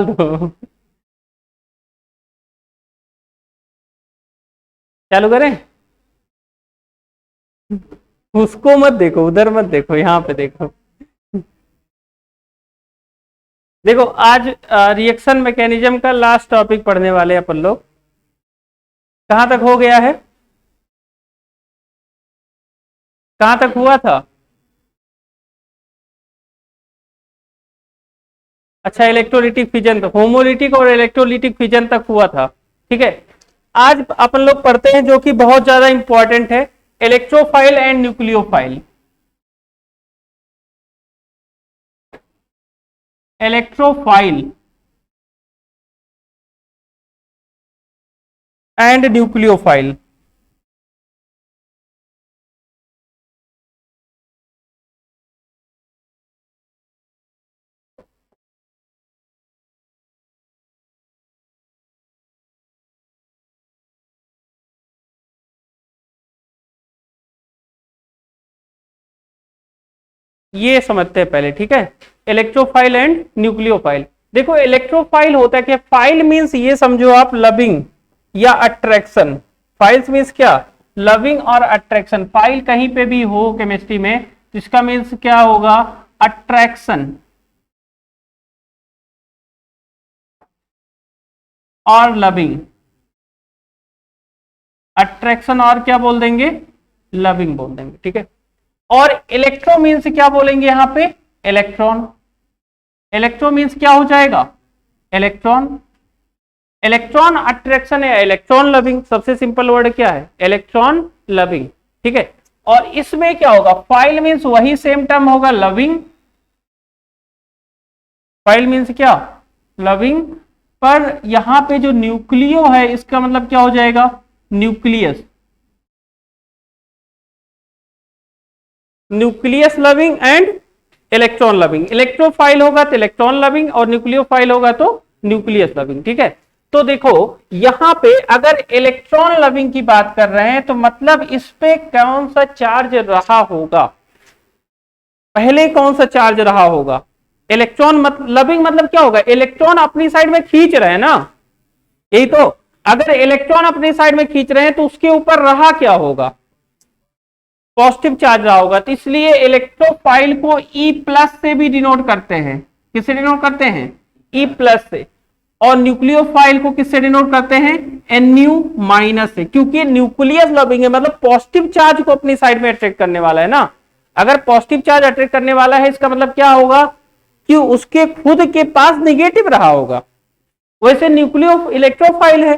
दो। चालू करें? उसको मत देखो, उधर मत देखो, यहाँ पे देखो। देखो आज रिएक्शन मैकेनिज्म का लास्ट टॉपिक पढ़ने वाले अपन लोग। कहां तक हो गया है? कहां तक हुआ था? अच्छा, इलेक्ट्रोलिटिक फिजन तक, होमोलिटिक और इलेक्ट्रोलिटिक फिजन तक हुआ था। ठीक है, आज अपन लोग पढ़ते हैं जो कि बहुत ज्यादा इंपॉर्टेंट है, electrophile and nucleophile. Electrophile and nucleophile. ये समझते हैं पहले, ठीक है। Electrophile and nucleophile. देखो इलेक्ट्रोफाइल होता है क्या? फाइल मींस ये समझो आप लविंग या अट्रैक्शन। फाइल्स मींस क्या? लविंग और अट्रैक्शन। फाइल कहीं पे भी हो केमिस्ट्री में तो इसका मींस क्या होगा? अट्रैक्शन और लविंग। अट्रैक्शन और क्या बोल देंगे? लविंग बोल देंगे, ठीक है। और इलेक्ट्रो मीन्स क्या बोलेंगे यहां पे? इलेक्ट्रॉन। इलेक्ट्रो मीन्स क्या हो जाएगा? इलेक्ट्रॉन। इलेक्ट्रॉन अट्रैक्शन है, इलेक्ट्रॉन लविंग। सबसे सिंपल वर्ड क्या है? इलेक्ट्रॉन लविंग, ठीक है। और इसमें क्या होगा? फाइल मीन्स वही सेम टर्म होगा, लविंग। फाइल मीन्स क्या? लविंग। पर यहां पे जो न्यूक्लियो है इसका मतलब क्या हो जाएगा? Nucleus. Nucleus loving and electron loving. Electrophile होगा तो इलेक्ट्रॉन लविंग और न्यूक्लियोफाइल होगा तो न्यूक्लियस लविंग, ठीक है। तो देखो यहां पे अगर इलेक्ट्रॉन लविंग की बात कर रहे हैं तो मतलब इस पे कौन सा चार्ज रहा होगा? पहले कौन सा चार्ज रहा होगा? इलेक्ट्रॉन लविंग मतलब क्या होगा? इलेक्ट्रॉन अपनी साइड में खींच रहे हैं ना, यही तो। अगर इलेक्ट्रॉन अपनी साइड में खींच रहे हैं तो उसके ऊपर रहा क्या होगा? पॉजिटिव चार्ज रहा होगा। तो इसलिए इलेक्ट्रोफाइल को ई प्लस से भी डिनोट करते हैं। किससे डिनोट करते हैं? ई प्लस से। और न्यूक्लियोफाइल को किससे डिनोट करते हैं? एनयू माइनस से, क्योंकि न्यूक्लियस लविंग है, मतलब पॉजिटिव चार्ज को अपनी साइड में अट्रैक्ट करने वाला है ना। अगर पॉजिटिव चार्ज अट्रैक्ट करने वाला है इसका मतलब क्या होगा? कि उसके खुद के पास निगेटिव रहा होगा। वैसे न्यूक्लियो इलेक्ट्रोफाइल है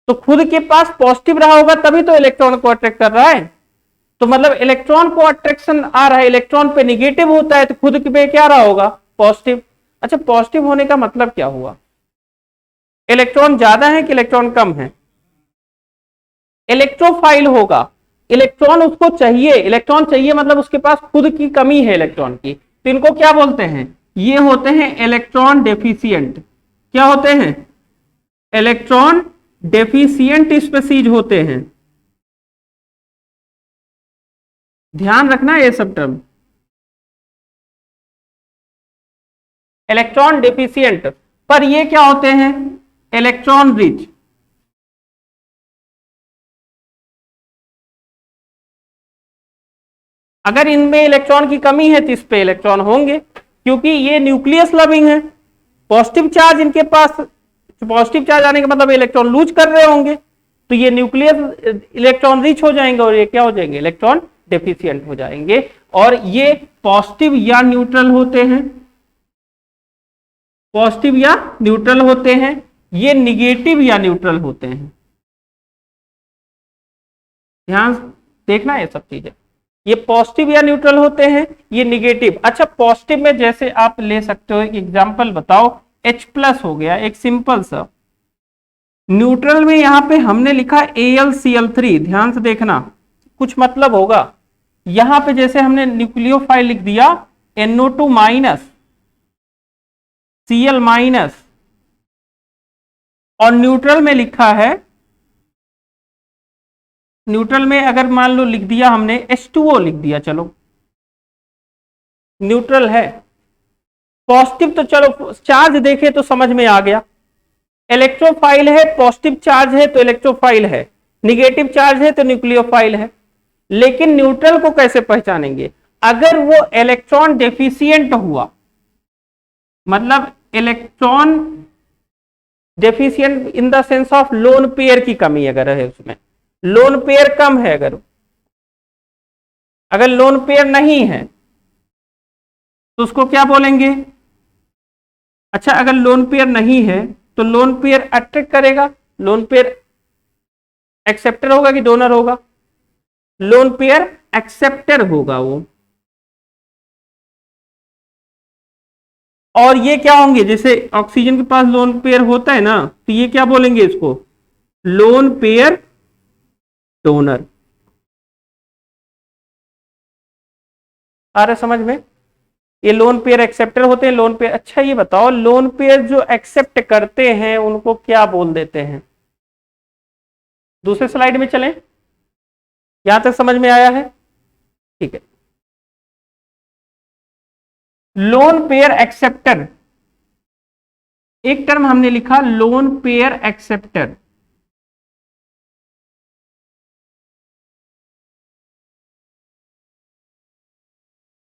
तो खुद के पास पॉजिटिव रहा होगा तभी तो इलेक्ट्रॉन को अट्रैक्ट कर रहा है। तो मतलब इलेक्ट्रॉन को अट्रैक्शन आ रहा है, इलेक्ट्रॉन पे निगेटिव होता है तो खुद पे क्या रहा होगा? पॉजिटिव। अच्छा, पॉजिटिव होने का मतलब क्या हुआ? इलेक्ट्रॉन ज्यादा है कि इलेक्ट्रॉन कम है? इलेक्ट्रोफाइल होगा, इलेक्ट्रॉन उसको चाहिए। इलेक्ट्रॉन चाहिए मतलब उसके पास खुद की कमी है इलेक्ट्रॉन की। तो इनको क्या बोलते हैं? ये होते हैं इलेक्ट्रॉन डेफिशिएंट। क्या होते हैं? इलेक्ट्रॉन डेफिशिएंट स्पीशीज होते हैं। ध्यान रखना ये सब टर्म। Electron deficient. पर ये क्या होते हैं? Electron rich. अगर इनमें इलेक्ट्रॉन की कमी है तो इस पे इलेक्ट्रॉन होंगे, क्योंकि ये न्यूक्लियस लविंग है। पॉजिटिव चार्ज इनके पास, पॉजिटिव चार्ज आने का मतलब इलेक्ट्रॉन लूज कर रहे होंगे, तो ये न्यूक्लियस इलेक्ट्रॉन रिच हो जाएंगे और ये क्या हो जाएंगे? इलेक्ट्रॉन डेफिशिएंट हो जाएंगे। और ये पॉजिटिव या न्यूट्रल होते हैं, पॉजिटिव या न्यूट्रल होते हैं। ये निगेटिव या न्यूट्रल होते हैं। ध्यान देखना ये सब चीजें। ये पॉजिटिव या न्यूट्रल होते हैं, ये निगेटिव। अच्छा, पॉजिटिव में जैसे आप ले सकते हो, एक एग्जांपल बताओ। H प्लस हो गया, एक सिंपल सा। न्यूट्रल में यहां पे हमने लिखा AlCl3। ध्यान से देखना, कुछ मतलब होगा। यहां पे जैसे हमने न्यूक्लियोफाइल लिख दिया NO2 माइनस Cl माइनस, और न्यूट्रल में लिखा है, न्यूट्रल में अगर मान लो लिख दिया हमने H2O लिख दिया, चलो न्यूट्रल है। पॉजिटिव तो चलो चार्ज देखे तो समझ में आ गया, इलेक्ट्रोफाइल है, पॉजिटिव चार्ज है तो इलेक्ट्रोफाइल है, निगेटिव चार्ज है तो न्यूक्लियोफाइल है। लेकिन न्यूट्रल को कैसे पहचानेंगे? अगर वो इलेक्ट्रॉन डेफिशिएंट हुआ, मतलब electron deficient in the sense of lone pair की कमी अगर है, उसमें लोन पेयर कम है, अगर लोन पेयर नहीं है तो उसको क्या बोलेंगे? अच्छा, अगर लोन पेयर नहीं है तो लोन पेयर अट्रैक्ट करेगा, लोन पेयर एक्सेप्टर होगा कि डोनर होगा? लोन पेयर एक्सेप्टर होगा वो। और ये क्या होंगे, जैसे ऑक्सीजन के पास लोन पेयर होता है ना, तो ये क्या बोलेंगे इसको? Lone pair donor. आ रहा समझ में? ये लोन पेयर एक्सेप्टर होते हैं, लोन पेयर। अच्छा ये बताओ, लोन पेयर जो एक्सेप्ट करते हैं उनको क्या बोल देते हैं? दूसरे स्लाइड में चलें, यहां तक समझ में आया है? ठीक है। लोन पेयर एक्सेप्टर, एक टर्म हमने लिखा लोन पेयर एक्सेप्टर,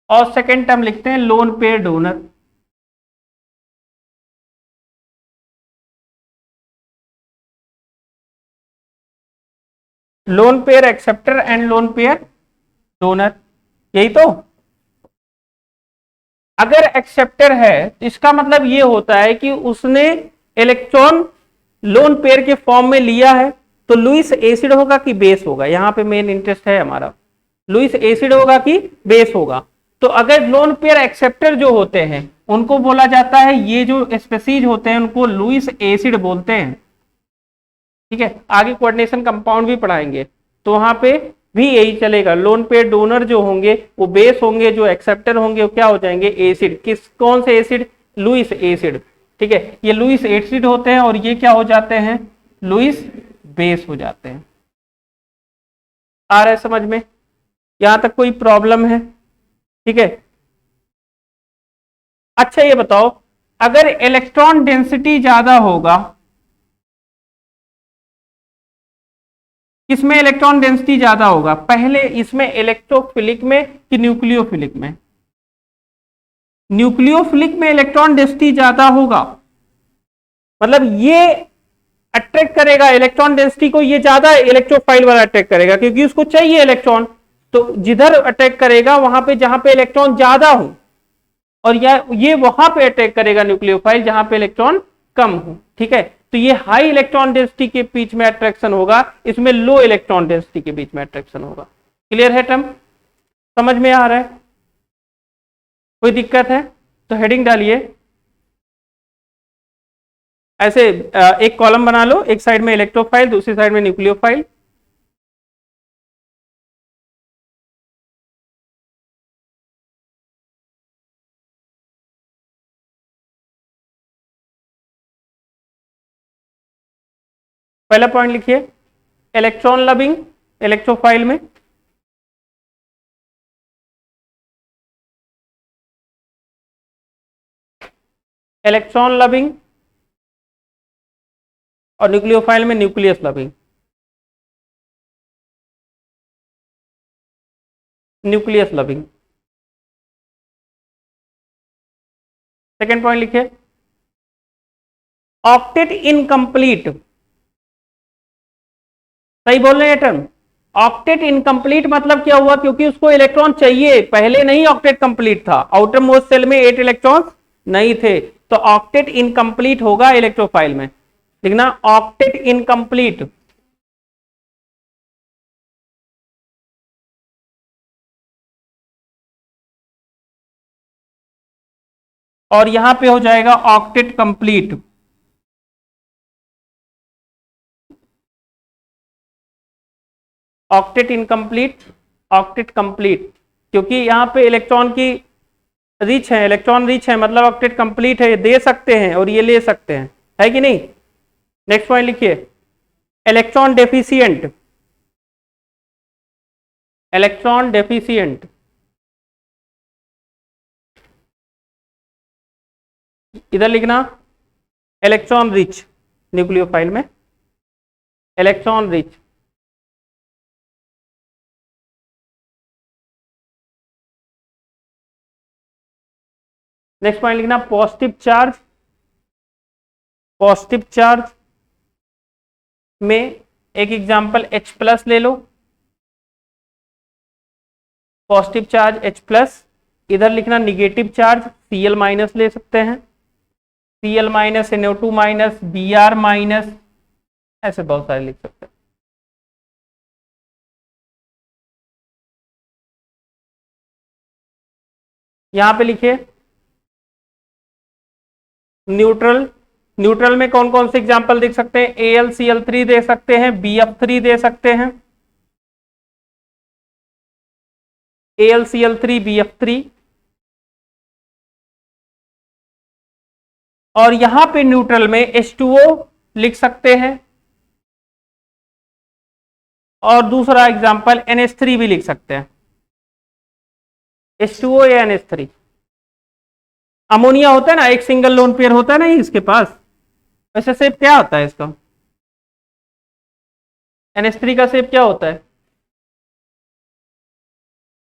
और सेकेंड टर्म लिखते हैं lone pair donor. Lone pair acceptor and lone pair donor, यही तो। अगर एक्सेप्टर है तो इसका मतलब ये होता है कि उसने इलेक्ट्रॉन लोन पेयर के फॉर्म में लिया है, तो लुईस एसिड होगा कि बेस होगा? यहां पे मेन इंटरेस्ट है हमारा, लुईस एसिड होगा कि बेस होगा? तो अगर लोन पेयर एक्सेप्टर जो होते हैं उनको बोला जाता है, ये जो स्पेसीज होते हैं उनको लुईस एसिड बोलते हैं। ठीक है, आगे कोऑर्डिनेशन कंपाउंड भी पढ़ाएंगे तो वहां पे भी यही चलेगा। लोन पेयर डोनर जो होंगे वो बेस होंगे, जो एक्सेप्टर होंगे वो क्या हो जाएंगे? एसिड। किस कौन से एसिड? Lewis acid. ठीक है, ये लुईस एसिड होते हैं और ये क्या हो जाते हैं? लुईस बेस हो जाते हैं। आ रहा है समझ में? यहां तक कोई प्रॉब्लम है? ठीक है। अच्छा ये बताओ, अगर इलेक्ट्रॉन डेंसिटी ज्यादा होगा, किसमें इलेक्ट्रॉन डेंसिटी ज्यादा होगा? पहले इसमें इलेक्ट्रोफिलिक में कि न्यूक्लियोफिलिक में? न्यूक्लियोफिलिक में इलेक्ट्रॉन डेंसिटी ज्यादा होगा, मतलब ये अट्रैक्ट करेगा इलेक्ट्रॉन डेंसिटी को, ये ज्यादा इलेक्ट्रोफाइल वाला अट्रैक्ट करेगा क्योंकि उसको चाहिए इलेक्ट्रॉन। तो जिधर अटैक करेगा वहां पे जहां पे इलेक्ट्रॉन ज्यादा हो, और ये वहां पे अटैक करेगा न्यूक्लियोफाइल जहां पे इलेक्ट्रॉन कम हो। ठीक है, तो ये हाई इलेक्ट्रॉन डेंसिटी के बीच में अट्रैक्शन होगा, इसमें लो इलेक्ट्रॉन डेंसिटी के बीच में अट्रैक्शन होगा। क्लियर है टर्म? समझ में आ रहा है? कोई दिक्कत है तो हेडिंग डालिए। ऐसे एक कॉलम बना लो, एक साइड में इलेक्ट्रोफाइल दूसरी साइड में न्यूक्लियोफाइल। पहला पॉइंट लिखिए, इलेक्ट्रॉन लविंग इलेक्ट्रोफाइल में। इलेक्ट्रॉन लविंग और न्यूक्लियोफाइल में nucleus loving. Nucleus loving. Second point लिखिए, ऑक्टेट इनकम्प्लीट। सही बोल रहे हैं टर्म? ऑक्टेट इनकम्प्लीट मतलब क्या हुआ? क्योंकि उसको इलेक्ट्रॉन चाहिए, पहले नहीं ऑक्टेट कंप्लीट था, आउटर मोस्ट सेल में 8 इलेक्ट्रॉन नहीं थे, तो ऑक्टेट इनकम्प्लीट होगा इलेक्ट्रोफाइल में। लिखना ऑक्टेट इनकम्प्लीट। और यहां पे हो जाएगा octet complete. Octet incomplete, octet complete, क्योंकि यहां पे इलेक्ट्रॉन की रिच है, इलेक्ट्रॉन रिच है, मतलब ऑक्टेट कंप्लीट है, ये दे सकते हैं और ये ले सकते हैं, है कि नहीं? नेक्स्ट पॉइंट लिखिए, इलेक्ट्रॉन डेफिशिएंट। इलेक्ट्रॉन डेफिशिएंट, इधर लिखना इलेक्ट्रॉन रिच न्यूक्लियोफाइल में, इलेक्ट्रॉन रिच। नेक्स्ट पॉइंट लिखना पॉजिटिव चार्ज, पॉजिटिव चार्ज में एक एग्जांपल H प्लस ले लो, पॉजिटिव चार्ज H प्लस। इधर लिखना निगेटिव चार्ज Cl माइनस ले सकते हैं, Cl minus, NO2 minus, Br minus, ऐसे बहुत सारे लिख सकते हैं। यहां पे लिखिए न्यूट्रल, न्यूट्रल में कौन कौन से एग्जांपल देख सकते हैं, AlCl3 दे सकते हैं, BF3 दे सकते हैं, AlCl3 BF3। और यहां पे न्यूट्रल में H2O लिख सकते हैं, और दूसरा एग्जांपल NH3 भी लिख सकते हैं, H2O या NH3। अमोनिया होता है ना, एक सिंगल लोन पेयर होता है ना इसके पास, वैसे शेप क्या होता है इसका, NH3 का शेप क्या होता है,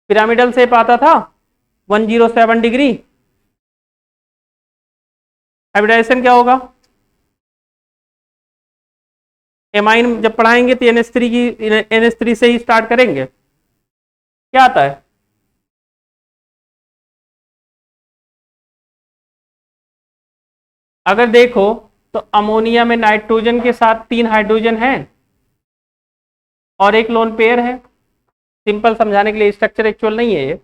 पिरामिडल शेप आता था 107 डिग्री। हाइब्रिडाइजेशन क्या होगा, एमाइन जब पढ़ाएंगे तो NH3 से ही स्टार्ट करेंगे। क्या आता है, अगर देखो तो अमोनिया में नाइट्रोजन के साथ 3 हाइड्रोजन हैं और एक लोन पेयर है। सिंपल समझाने के लिए, स्ट्रक्चर एक्चुअल नहीं है ये।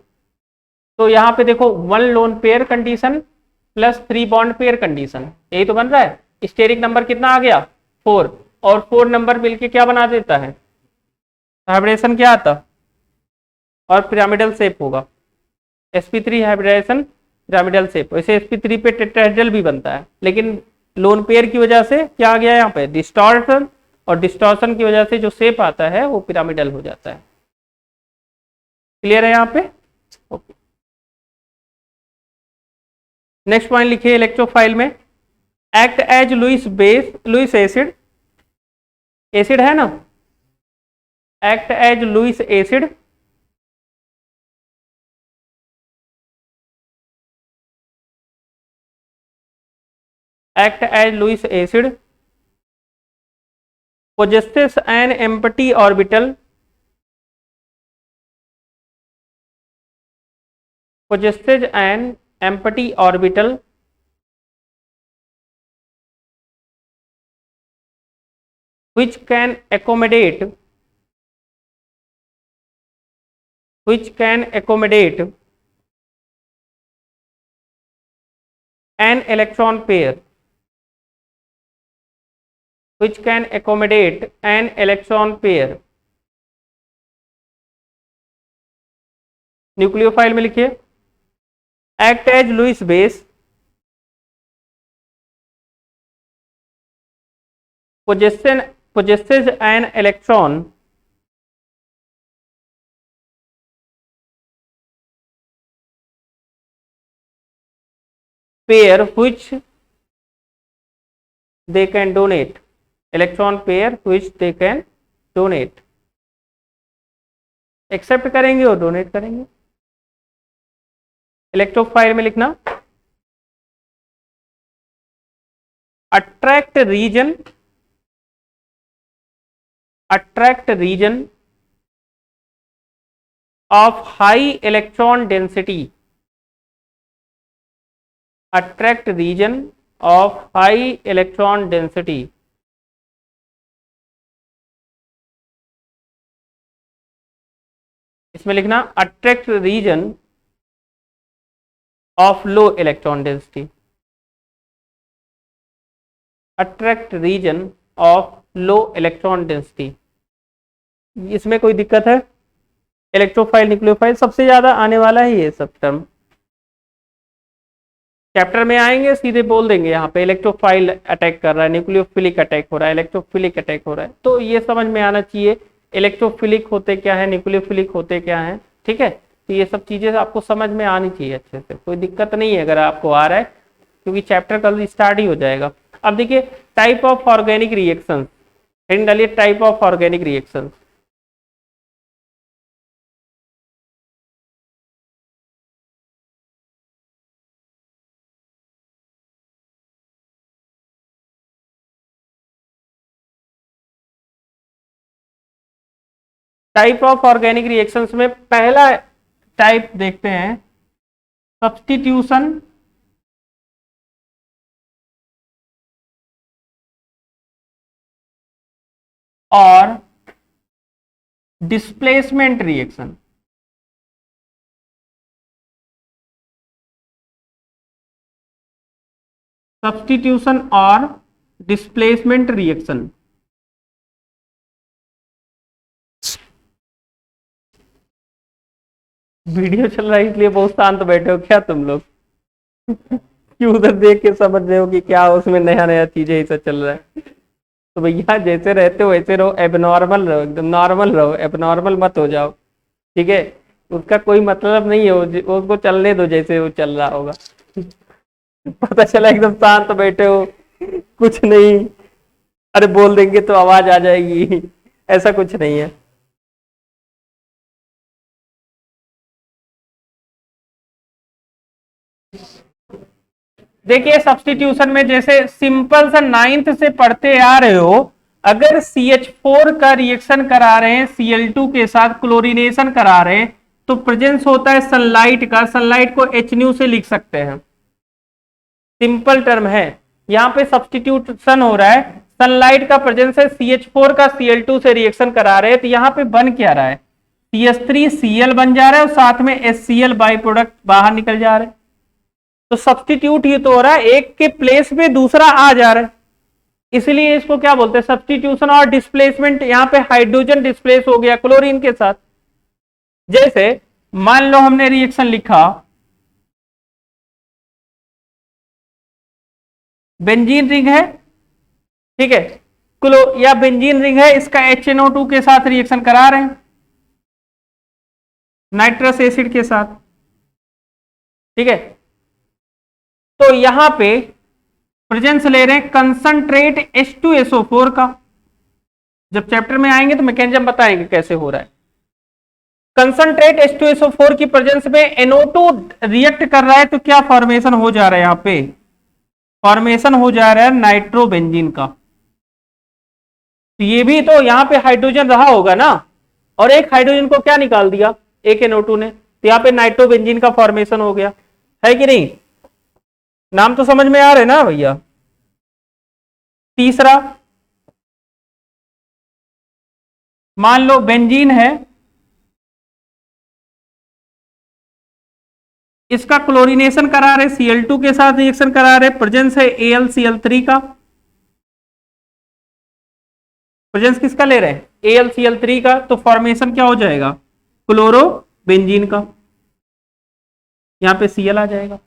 तो यहां पे देखो 1 lone pair condition plus 3 bond pair condition, यही तो बन रहा है। स्टेरिक नंबर कितना आ गया 4, और 4 नंबर मिलके क्या बना देता है, हाइब्रिडेशन क्या आता, और पिरामिडल शेप होगा, sp3 हाइब्रिडेशन पिरामिडल शेप। वैसे sp3 पे टेट्राहेड्रल भी बनता है, लेकिन लोन पेयर की वजह से क्या आ गया यहाँ पे डिस्टॉर्शन, और डिस्टॉर्शन की वजह से जो शेप आता है वो पिरामिडल हो जाता है। क्लियर है यहाँ पे, ओके। नेक्स्ट पॉइंट लिखिए इलेक्ट्रोफाइल में act as Lewis base, Lewis acid, acid है ना, act as Lewis acid, act as Lewis acid, possesses an empty orbital, possesses an empty orbital which can accommodate an electron pair, which can accommodate an electron pair। Nucleophile में लिखिए act as Lewis base, possesses an electron pair which they can donate, electron pair which they can donate, accept करेंगे और donate करेंगे। Electrophile में लिखना attract region of high electron density, attract region of high electron density, इसमें लिखना attract region of low electron density, attract region of low electron density. इसमें कोई दिक्कत है, इलेक्ट्रोफाइल न्यूक्लियोफाइल सबसे ज्यादा आने वाला है ये सब टर्म, चैप्टर में आएंगे सीधे बोल देंगे यहाँ पे इलेक्ट्रोफाइल अटैक कर रहा है, न्यूक्लियोफिलिक अटैक हो रहा है, इलेक्ट्रोफिलिक अटैक हो रहा है। तो ये समझ में आना चाहिए इलेक्ट्रोफिलिक होते क्या है, न्यूक्लियोफिलिक होते क्या है, ठीक है। तो ये सब चीजें आपको समझ में आनी चाहिए अच्छे से, कोई दिक्कत नहीं है। अगर आपको आ रहा है क्योंकि चैप्टर कल स्टार्ट ही हो जाएगा। अब देखिए type of organic reaction, heading डालिए type of organic reaction. Type of organic reactions में पहला टाइप देखते हैं सब्स्टिट्यूशन और डिस्प्लेसमेंट रिएक्शन। सब्स्टिट्यूशन और डिस्प्लेसमेंट रिएक्शन। वीडियो चल रहा है इसलिए बहुत शांत बैठे हो क्या तुम लोग? क्यों उधर देख के समझ रहे हो कि क्या उसमें नया नया चीजें ऐसा चल रहा है? तो भैया जैसे रहते हो वैसे रहो, एबनॉर्मल रहो, एकदम नॉर्मल रहो, एबनॉर्मल मत हो जाओ, ठीक है? उसका कोई मतलब नहीं है, उसको चलने दो जैसे वो चल रहा होगा। पता चला एकदम शांत बैठे हो, कुछ नहीं, अरे बोल देंगे तो आवाज आ जाएगी, ऐसा कुछ नहीं है। देखिए सब्स्टिट्यूशन में जैसे सिंपल सा 9th से पढ़ते आ रहे हो, अगर CH4 का रिएक्शन करा रहे हैं Cl2 के साथ, क्लोरीनेशन करा रहे हैं, तो प्रेजेंस होता है सनलाइट का, सनलाइट को HNu से लिख सकते हैं, सिंपल टर्म है। यहाँ पे सब्स्टिट्यूशन हो रहा है, सनलाइट का प्रेजेंस है, CH4 का Cl2 से रिएक्शन करा रहे हैं, तो यहाँ पे बन क्या रहा है, CH3Cl बन जा रहा है और साथ में HCl बाई प्रोडक्ट बाहर निकल जा रहा है। तो सब्स्टिट्यूट ही तो हो रहा है, एक के प्लेस में दूसरा आ जा रहा है, इसलिए इसको क्या बोलते हैं, सब्स्टिट्यूशन और डिस्प्लेसमेंट। यहां पे हाइड्रोजन डिस्प्लेस हो गया क्लोरीन के साथ। जैसे मान लो हमने रिएक्शन लिखा बेंजीन रिंग है, ठीक है, क्लो या बेंजीन रिंग है, इसका HNO2 के साथ रिएक्शन करा रहे हैं नाइट्रस एसिड के साथ, ठीक है। तो यहां पे प्रेजेंस ले रहे हैं कंसंट्रेट H2SO4 का, जब चैप्टर में आएंगे तो मैकेनिज्म बताएंगे कैसे हो रहा है। कंसंट्रेट H2SO4 की प्रेजेंस में NO2 रिएक्ट कर रहा है, तो क्या फॉर्मेशन हो जा रहा है, यहां पे फॉर्मेशन हो जा रहा है नाइट्रोबेंजीन का। तो ये भी तो यहां पे हाइड्रोजन रहा होगा ना, और एक हाइड्रोजन को क्या निकाल दिया, एक NO2 ने, तो यहां पे नाइट्रोबेंजीन का फॉर्मेशन हो गया, है कि नहीं? नाम तो समझ में आ रहे ना भैया। तीसरा मान लो बेंजीन है, इसका क्लोरीनेशन करा रहे, Cl2 के साथ रिएक्शन करा रहे, प्रेजेंस है AlCl3 का, प्रेजेंस किसका ले रहे हैं, AlCl3 का, तो फॉर्मेशन क्या हो जाएगा, क्लोरो बेंजीन का, यहां पे Cl आ जाएगा,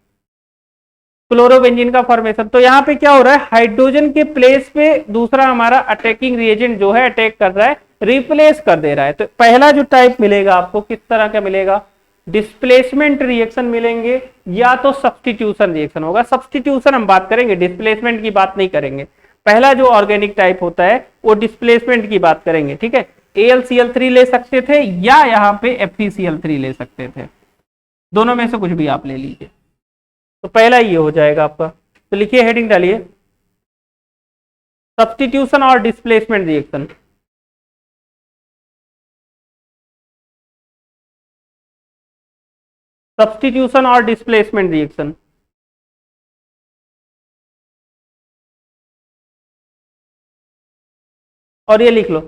क्लोरोबेंजीन का फॉर्मेशन। तो यहां पे क्या हो रहा है, हाइड्रोजन के प्लेस पे दूसरा हमारा अटैकिंग रिएजेंट जो है अटैक कर रहा है, रिप्लेस कर दे रहा है। तो पहला जो टाइप मिलेगा आपको किस तरह का मिलेगा, डिस्प्लेसमेंट रिएक्शन मिलेंगे, या तो सब्स्टिट्यूशन रिएक्शन होगा। सब्स्टिट्यूशन हम बात करेंगे, डिस्प्लेसमेंट की बात नहीं करेंगे। पहला जो ऑर्गेनिक टाइप होता है वो डिस्प्लेसमेंट की बात करेंगे, ठीक है। AlCl3 ले सकते थे या यहाँ पे FeCl3 ले सकते थे, दोनों में से कुछ भी आप ले लीजिए। तो पहला ये हो जाएगा आपका, तो लिखिए हेडिंग डालिए सब्स्टिट्यूशन और डिस्प्लेसमेंट रिएक्शन। सब्स्टिट्यूशन और डिस्प्लेसमेंट रिएक्शन, और ये लिख लो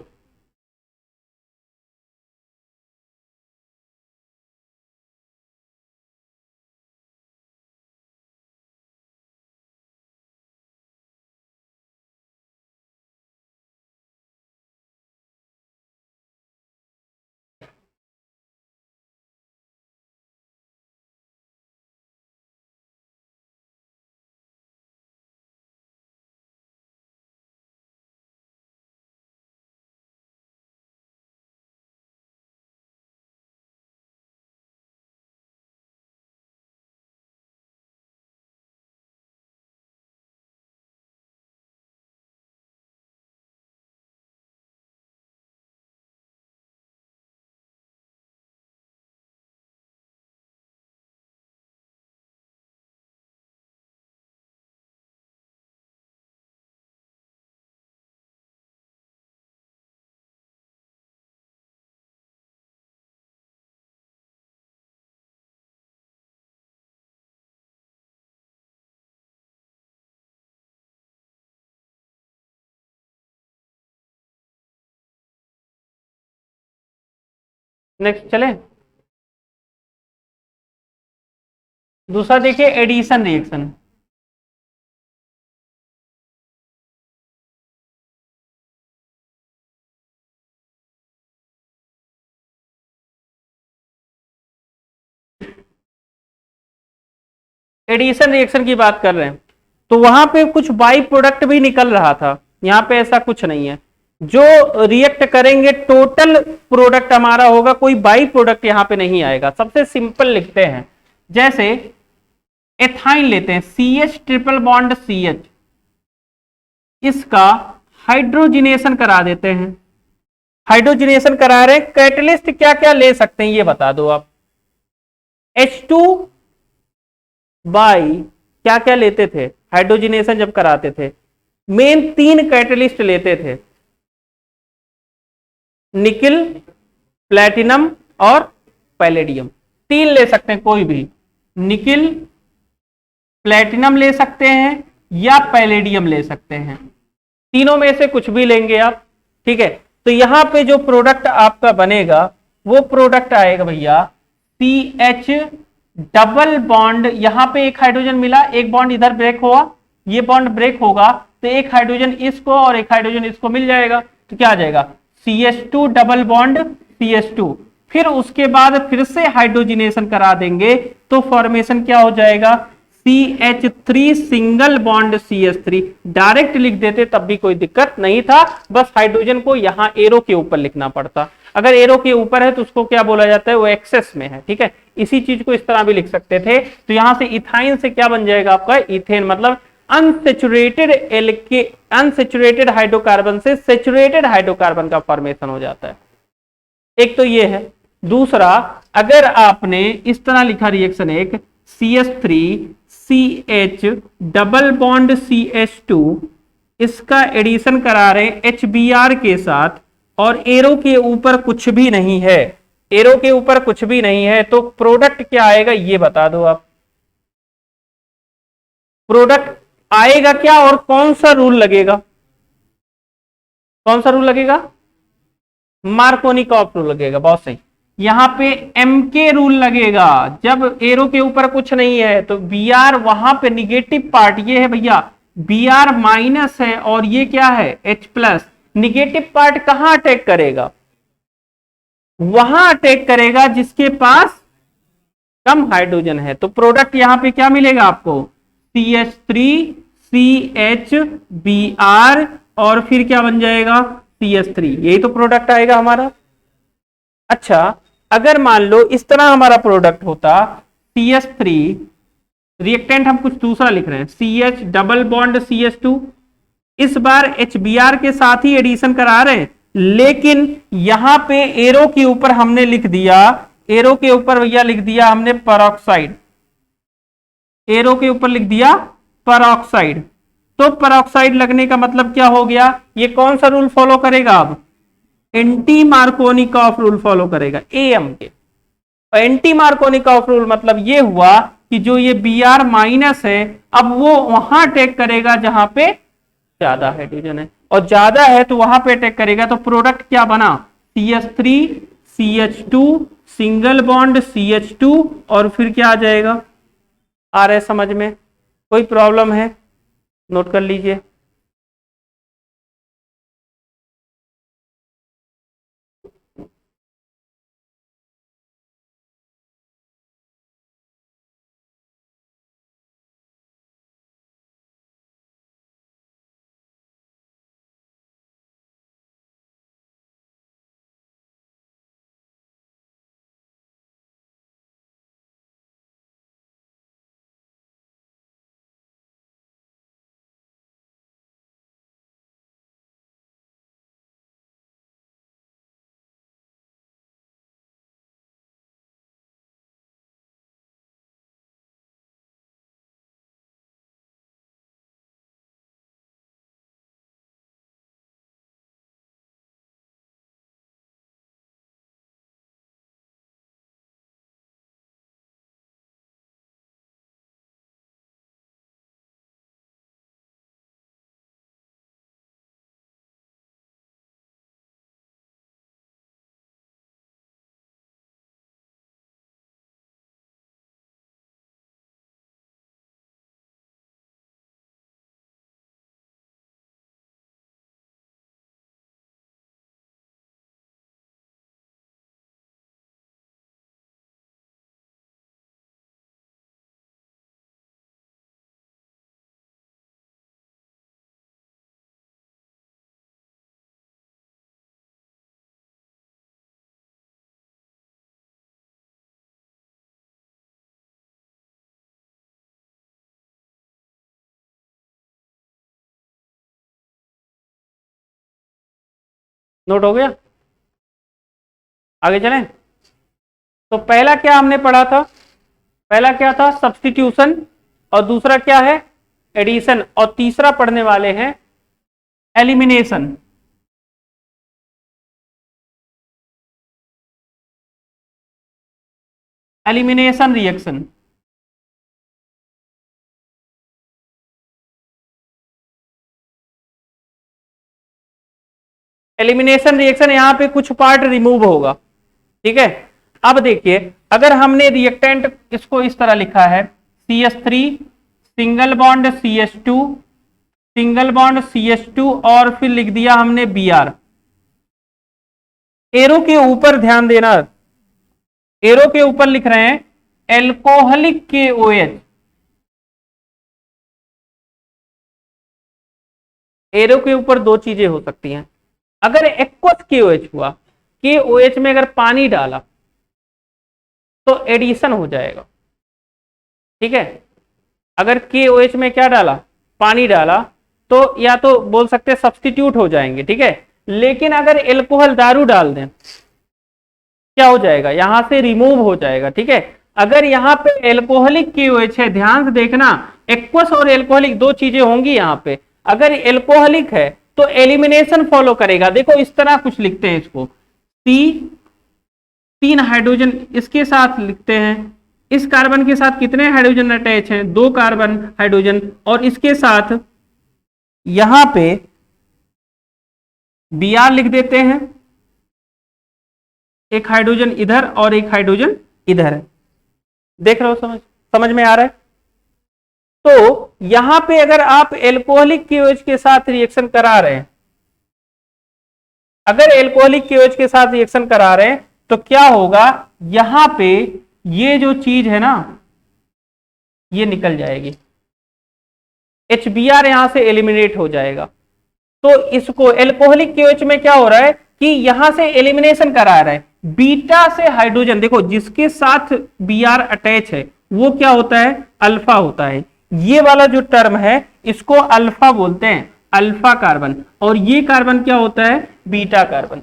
नेक्स्ट चले। दूसरा देखिए एडिशन रिएक्शन। एडिशन रिएक्शन की बात कर रहे हैं तो वहां पे कुछ बाई प्रोडक्ट भी निकल रहा था, यहां पे ऐसा कुछ नहीं है। जो रिएक्ट करेंगे टोटल प्रोडक्ट हमारा होगा, कोई बाई प्रोडक्ट यहां पे नहीं आएगा। सबसे सिंपल लिखते हैं, जैसे एथाइन लेते हैं, C H triple bond C H, इसका हाइड्रोजिनेशन करा देते हैं। हाइड्रोजिनेशन करा रहे, कैटलिस्ट क्या क्या ले सकते हैं ये बता दो आप। H2 बाई क्या क्या लेते थे हाइड्रोजिनेशन जब कराते थे, मेन 3 कैटलिस्ट लेते थे, निकिल, प्लेटिनम और पैलेडियम। 3 ले सकते हैं कोई भी, निकिल, प्लेटिनम ले सकते हैं या पैलेडियम ले सकते हैं, तीनों में से कुछ भी लेंगे आप। ठीक है, तो यहां पे जो प्रोडक्ट आपका बनेगा वो प्रोडक्ट आएगा भैया सी एच डबल बॉन्ड, यहां पे एक हाइड्रोजन मिला, एक बॉन्ड इधर ब्रेक हुआ, ये बॉन्ड ब्रेक होगा तो एक हाइड्रोजन इसको और एक हाइड्रोजन इसको मिल जाएगा, तो क्या आ जाएगा CH2 डबल बॉन्ड CH2। फिर उसके बाद फिर से हाइड्रोजिनेशन करा देंगे तो फॉर्मेशन क्या हो जाएगा CH3 single bond CH3। Direct लिख देते तब भी कोई दिक्कत नहीं था, बस हाइड्रोजन को यहां एरो के ऊपर लिखना पड़ता। अगर एरो के ऊपर है तो उसको क्या बोला जाता है, वो एक्सेस में है। ठीक है, इसी चीज को इस तरह भी लिख सकते थे। तो यहां से इथाइन से क्या बन जाएगा आपका इथेन, मतलब अनसेचुरेटेड हाइड्रोकार्बन से सेचुरेटेड हाइड्रोकार्बन का फॉर्मेशन हो जाता है। एक तो ये है। दूसरा, अगर आपने इस तरह लिखा रिएक्शन एक CH3 CH double bond CH2, इसका एडिशन करा रहे HBr के साथ और एरो के ऊपर कुछ भी नहीं है, एरो के ऊपर कुछ भी नहीं है, तो प्रोडक्ट क्या आएगा ये बता दो आप। प्रोडक्ट आएगा क्या और कौन सा रूल लगेगा, कौन सा रूल लगेगा, मार्कोनिकॉफ रूल लगेगा। बहुत सही, यहां पे MK रूल लगेगा। जब एरो के ऊपर कुछ नहीं है तो Br वहां पे निगेटिव पार्ट ये है भैया, Br माइनस है और ये क्या है H प्लस। निगेटिव पार्ट कहां अटैक करेगा, वहां अटैक करेगा जिसके पास कम हाइड्रोजन है। तो प्रोडक्ट यहां पे क्या मिलेगा आपको CH3 CHBr और फिर क्या बन जाएगा CH3, यही तो प्रोडक्ट आएगा हमारा। अच्छा, अगर मान लो इस तरह हमारा प्रोडक्ट होता CH3, रिएक्टेंट हम कुछ दूसरा लिख रहे हैं CH डबल बॉन्ड CH2, इस बार HBr के साथ ही एडिशन करा रहे हैं, लेकिन यहां पे एरो के ऊपर हमने लिख दिया, एरो के ऊपर भैया लिख दिया हमने परऑक्साइड, एरो के ऊपर लिख दिया परऑक्साइड। तो परऑक्साइड लगने का मतलब क्या हो गया, ये कौन सा रूल फॉलो करेगा, अब एंटी मार्कोनिकॉफ रूल फॉलो करेगा AM के। एंटी मार्कोनिकॉफ रूल मतलब ये हुआ कि जो ये Br माइनस है अब वो वहां अटैक करेगा जहां पे ज्यादा हाइड्रोजन है, और ज्यादा है तो वहां पे अटैक करेगा। तो प्रोडक्ट क्या बना CH3 CH2 single bond CH2 और फिर क्या आ जाएगा, आ रहा है समझ में, कोई प्रॉब्लम है नोट कर लीजिए। नोट हो गया? आगे चलें। तो पहला क्या हमने पढ़ा था? पहला क्या था? सब्स्टिट्यूशन, और दूसरा क्या है? एडिशन, और तीसरा पढ़ने वाले हैं elimination. Elimination reaction. Elimination reaction, यहां पे कुछ पार्ट रिमूव होगा, ठीक है। अब देखिए, अगर हमने रिएक्टेंट इसको इस तरह लिखा है CH3 single bond CH2 single bond CH2 और फिर लिख दिया हमने Br। एरो के ऊपर ध्यान देना, एरो के ऊपर लिख रहे हैं एल्कोहलिक KOH। एरो के ऊपर दो चीजें हो सकती हैं। अगर एक्वस KOH हुआ, KOH में अगर पानी डाला तो एडिशन हो जाएगा, ठीक है। अगर KOH में क्या डाला? पानी डाला, तो या तो बोल सकते सब्स्टिट्यूट हो जाएंगे, ठीक है। लेकिन अगर एल्कोहल दारू डाल दें, क्या हो जाएगा? यहां से रिमूव हो जाएगा, ठीक है। अगर यहां पे एल्कोहलिक KOH है, ध्यान से देखना, एक्वस और एल्कोहलिक दो चीजें होंगी यहां पे। अगर एल्कोहलिक है तो एलिमिनेशन फॉलो करेगा। देखो इस तरह कुछ लिखते हैं इसको, तीन हाइड्रोजन इसके साथ लिखते हैं, इस कार्बन के साथ कितने हाइड्रोजन अटैच हैं? 2 कार्बन हाइड्रोजन, और इसके साथ यहां पे Br लिख देते हैं, एक हाइड्रोजन इधर और एक हाइड्रोजन इधर है। देख रहे हो? समझ में आ रहा है? तो यहां पे अगर आप एल्कोहलिक KOH के साथ रिएक्शन करा रहे हैं, अगर एल्कोहलिक KOH के साथ रिएक्शन करा रहे हैं तो क्या होगा? यहां पे ये जो चीज है ना, ये निकल जाएगी, HBr यहां से एलिमिनेट हो जाएगा। तो इसको एल्कोहलिक KOH में क्या हो रहा है कि यहां से एलिमिनेशन करा रहा है, बीटा से हाइड्रोजन, देखो जिसके साथ Br अटैच है वो क्या होता है? अल्फा होता है। ये वाला जो टर्म है इसको अल्फा बोलते हैं, अल्फा कार्बन, और ये कार्बन क्या होता है? Beta carbon.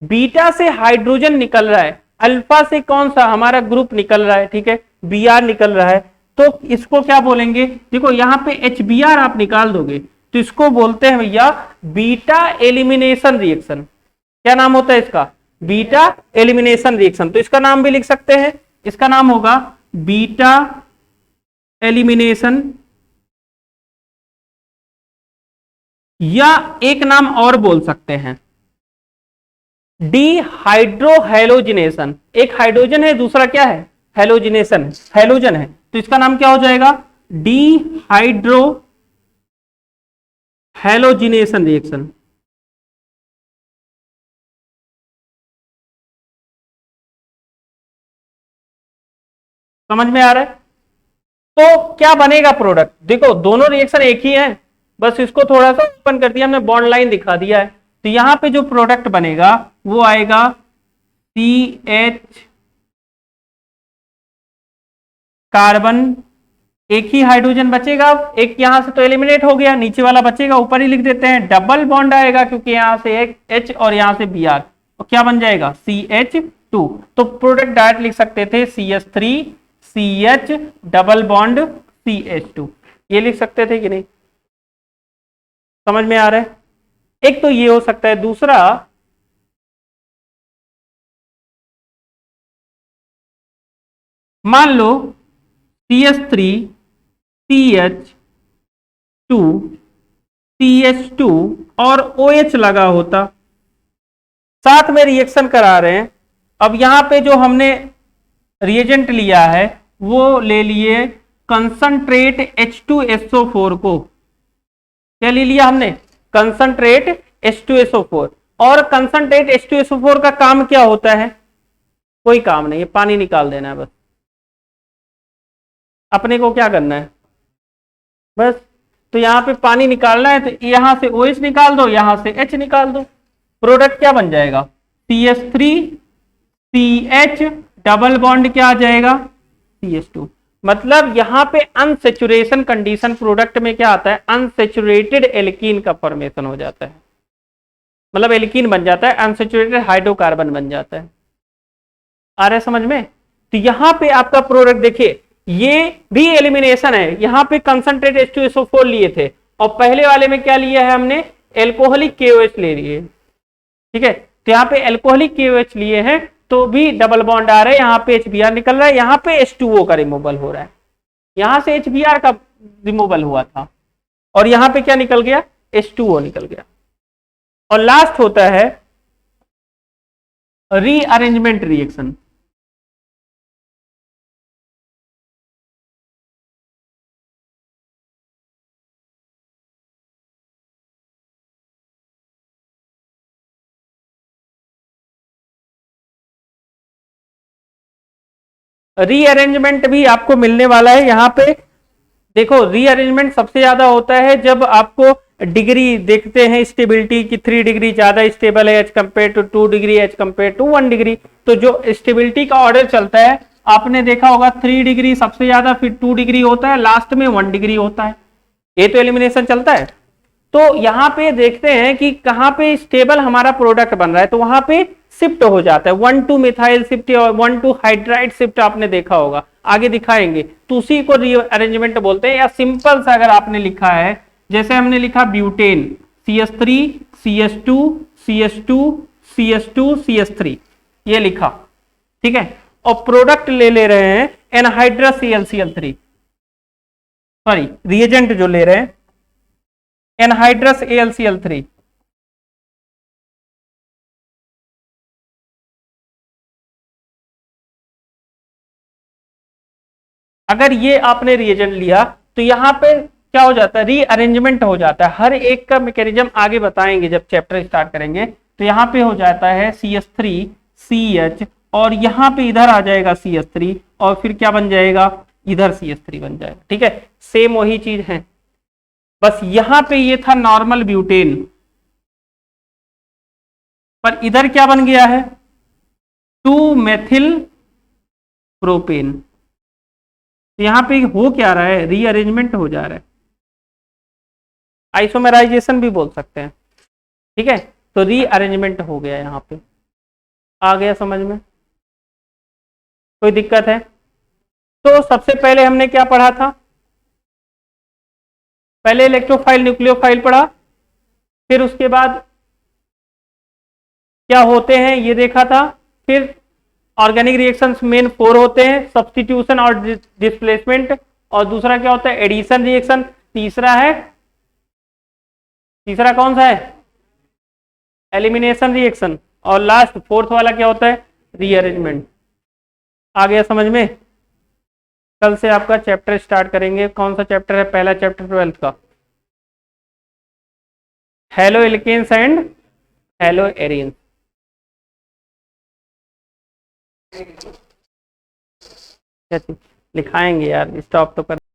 बीटा से हाइड्रोजन निकल रहा है, अल्फा से कौन सा? हमारा ग्रुप निकल रहा है, ठीक है, Br निकल रहा है। तो इसको क्या बोलेंगे? देखो यहां पे HBr आप निकाल दोगे तो इसको बोलते हैं भैया बीटा एलिमिनेशन रिएक्शन। क्या नाम होता है इसका? Beta elimination reaction. तो इसका नाम भी लिख सकते हैं, इसका नाम होगा बीटा एलिमिनेशन, या एक नाम और बोल सकते हैं डीहाइड्रोहैलोजिनेशन। एक हाइड्रोजन है, दूसरा क्या है? हैलोजिनेशन, हैलोजन है, तो इसका नाम क्या हो जाएगा? डीहाइड्रोहैलोजिनेशन रिएक्शन। समझ में आ रहा है? तो क्या बनेगा प्रोडक्ट? देखो दोनों रिएक्शन एक ही है, बस इसको थोड़ा सा ओपन कर दिया हमने, बॉन्ड लाइन दिखा दिया है। तो यहां पे जो प्रोडक्ट बनेगा वो आएगा CH कार्बन, एक ही हाइड्रोजन बचेगा, एक यहां से तो एलिमिनेट हो गया, नीचे वाला बचेगा, ऊपर ही लिख देते हैं, डबल बॉन्ड आएगा क्योंकि यहां से एक H और यहां से Br, तो क्या बन जाएगा? CH2। तो प्रोडक्ट डायरेक्ट लिख सकते थे CH3 CH double bond CH2, ये लिख सकते थे कि नहीं? समझ में आ रहा है? एक तो ये हो सकता है, दूसरा मान लो CH3 CH2 CH2 और OH लगा होता, साथ में रिएक्शन करा रहे हैं। अब यहां पे जो हमने रिएजेंट लिया है वो ले लिए कंसंट्रेट H2SO4 को। क्या ले लिया हमने? Concentrate H2SO4। और कंसंट्रेट H2SO4 का काम क्या होता है? कोई काम नहीं है, पानी निकाल देना है बस। अपने को क्या करना है? बस, तो यहां पे पानी निकालना है, तो यहां से OH निकाल दो, यहां से H निकाल दो, प्रोडक्ट क्या बन जाएगा? CH3 CH डबल बॉन्ड क्या आ जाएगा? CH2। मतलब यहां पे अनसेचुरेशन कंडीशन प्रोडक्ट में क्या आता है? अनसेचुरेटेड एल्कीन का फॉर्मेशन हो जाता है। मतलब एल्कीन बन जाता है, अनसैचुरेटेड हाइड्रोकार्बन बन जाता है। आ रहा है समझ में? तो यहां पे आपका प्रोडक्ट देखिए, ये भी एलिमिनेशन है। यहां पे कंसंट्रेट H2SO4 लिए थे और पहले वाले में क्या लिया है हमने, एल्कोहलिक KOH ले लिए। ठीक है, तो यहाँ पे एल्कोहलिक KOH लिए हैं तो भी डबल बॉन्ड आ रहा है, यहाँ पे HBr निकल रहा है, यहाँ पे H2O का रिमूवल हो रहा है, यहां से HBr का रिमूवल हुआ था और यहां पे क्या निकल गया, H2O निकल गया। और लास्ट होता है रीअरेंजमेंट रिएक्शन। रीअरेंजमेंट भी आपको मिलने वाला है यहाँ पे। देखो रीअरेंजमेंट सबसे ज्यादा होता है जब आपको डिग्री देखते हैं स्टेबिलिटी की, 3 डिग्री ज्यादा स्टेबल है as compare to 2 degree as compare to 1 degree. तो जो स्टेबिलिटी का ऑर्डर चलता है आपने देखा होगा, 3 डिग्री सबसे ज्यादा, फिर 2 डिग्री होता है, लास्ट में 1 डिग्री होता है। ये तो एलिमिनेशन चलता है। तो यहाँ पे देखते हैं कि कहाँ पे स्टेबल हमारा प्रोडक्ट बन रहा है, तो वहां पे शिफ्ट हो जाता है, 1 to मिथाइल शिफ्ट और 1 to हाइड्राइड शिफ्ट आपने देखा होगा, आगे दिखाएंगे। तो उसी को रीअरेंजमेंट बोलते हैं। या सिंपल सा अगर आपने लिखा है, जैसे हमने लिखा butane CH3 CH2 CH2 CH2 CH3 ये लिखा, ठीक है, और प्रोडक्ट ले रहे हैं एनहाइड्रस AlCl3, सॉरी रिएजेंट जो ले रहे हैं एनहाइड्रस AlCl3। अगर ये आपने रिएजेंट लिया तो यहां पे क्या हो जाता है, रीअरेंजमेंट हो जाता है। हर एक का मैकेनिज्म आगे बताएंगे जब चैप्टर स्टार्ट करेंगे। तो यहां पे हो जाता है CH3 CH और यहां पे इधर आ जाएगा CH3 और फिर क्या बन जाएगा, इधर CH3 बन जाएगा। ठीक है, सेम वही चीज है, बस यहां पे ये था नॉर्मल ब्यूटेन, पर इधर क्या बन गया है, 2 मेथिल प्रोपेन। तो यहां पे हो क्या रहा है, रीअरेंजमेंट हो जा रहा है, आइसोमेराइजेशन भी बोल सकते हैं। ठीक है, तो रीअरेंजमेंट हो गया यहां पे। आ गया समझ में, कोई दिक्कत है? तो सबसे पहले हमने क्या पढ़ा था, पहले इलेक्ट्रोफाइल न्यूक्लियोफाइल पढ़ा, फिर उसके बाद क्या होते हैं ये देखा था, फिर ऑर्गेनिक रिएक्शंस मेन 4 होते हैं, सब्स्टिट्यूशन और डिस्प्लेसमेंट, और दूसरा क्या होता है, एडिशन रिएक्शन, तीसरा कौन सा है, एलिमिनेशन रिएक्शन, और लास्ट 4th वाला क्या होता है, रीअरेंजमेंट। आ गया समझ में? कल से आपका चैप्टर स्टार्ट करेंगे। कौन सा चैप्टर है, पहला चैप्टर 12th का, haloalkanes and haloarenes. क्या लिखाएंगे यार, स्टॉप तो कर